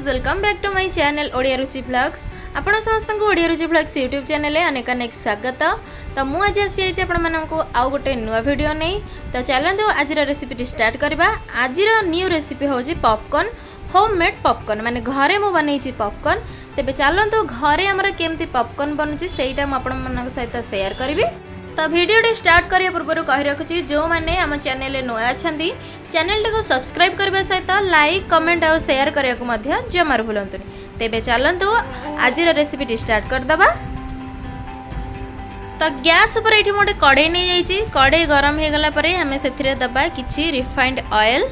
Welcome back to my channel Odia Ruchi blogs. आपण समस्त को Odia Ruchi blogs YouTube channel अनेक अनेक स्वागत। तो मुझे आज आसी आपको आउ गोटे नुआ वीडियो नहीं। तो चलते आज रेसिपी स्टार्ट करवा। आज न्यू रेसिपी हूँ पॉपकॉर्न, होममेड पॉपकॉर्न माने घरे मु बनई पॉपकॉर्न। तेबे चलतु घरे आमर केमती पॉपकॉर्न बनुची सेटा मु आपण सहित शेयर करी। तो वीडियो स्टार्ट करिया पूर्व कहि रखुची जो माने हम चैनल नया अछंती चैनल को सब्सक्राइब करबा सहित लाइक कमेंट और शेयर करिया को मध्य जमार भूलंतुनी। तेबे चलंतु आज रेसिपी स्टार्ट कर दबा। तो गैस ऊपर एठी मोटे कड़ाई नहीं जाईची। कड़ाई गरम हे गला परे हमें सेथिरे दबा किछि रिफाइंड ऑयल।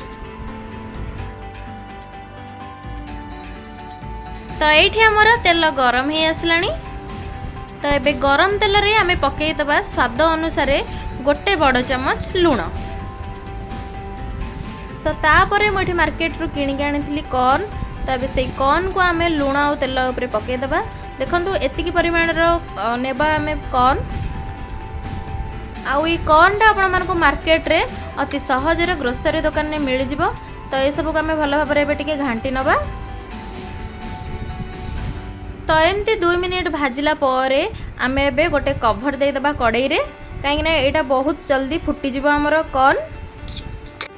तो एठी हमर तेल गरम हे आसलानी। तो एबे गरम तेल रे हमें पकई दबा स्वाद अनुसार गोटे बड़ चमच लूण। तो तापरे मुझे मार्केट रू किणी के आनी कॉर्न। तो एबे से कॉर्न को आमे लूण और तेल ऊपर पकई दबा। देखंतु एतिकी परिमाण रो नेबा हमें कॉर्न। आउ ई कॉर्न टा आपण मानको मार्केट रे अति सहज रे ग्रोसरी दुकान में मिल जिवो। तो ए सब को हमें भलो भाबरे एबे टिके घांटी नबा। तो एमती 2 मिनिट भाजिला परे आमे एबे गोटे कवर दे दबा कड़ाई रे, कहीं एटा बहुत जल्दी फुटी जिवो हमरो कॉर्न।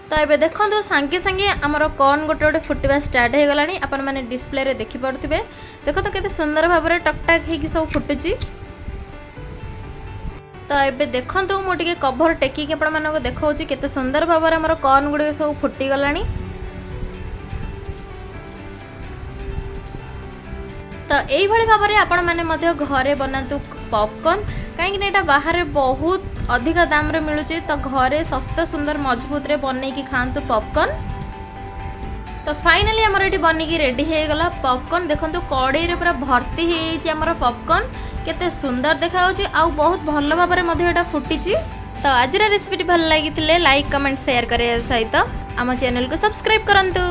तो एबे देखंतु संगे संगे हमरो कॉर्न गोटे गोटे फुटिबा स्टार्ट हे गलानी। अपन माने डिस्प्ले रे देखि पड़थिबे। देखो तो केते सुंदर भाबरे टकटक हे कि सब फुटुची। तो एबे देखंतु मो टिके कवर टेकी के अपन मानको देखौची केते सुंदर भाबरे हमरो कॉर्न गुडे सब फुटी गलानी। तो यही भाव में आपण मैंने घरे बनातु पॉपकॉर्न, कहीं बाहर बहुत अधिक दाम रे मिलूचे। तो घरे सस्ता सुंदर मजबूत रे बनई की खातु पॉपकॉर्न। तो फाइनली आमर ये बनिकी रेडी हो गला पॉपकॉर्न। देखंतु कड़ाई रे पूरा भर्ती हो पॉपकॉर्न केते सुंदर देखा आउ बहुत भल भाव में फुटी। तो आज रेसिपी भल लगी लाइक कमेंट शेयर करे सहित आम चैनल को सब्सक्राइब करंतु।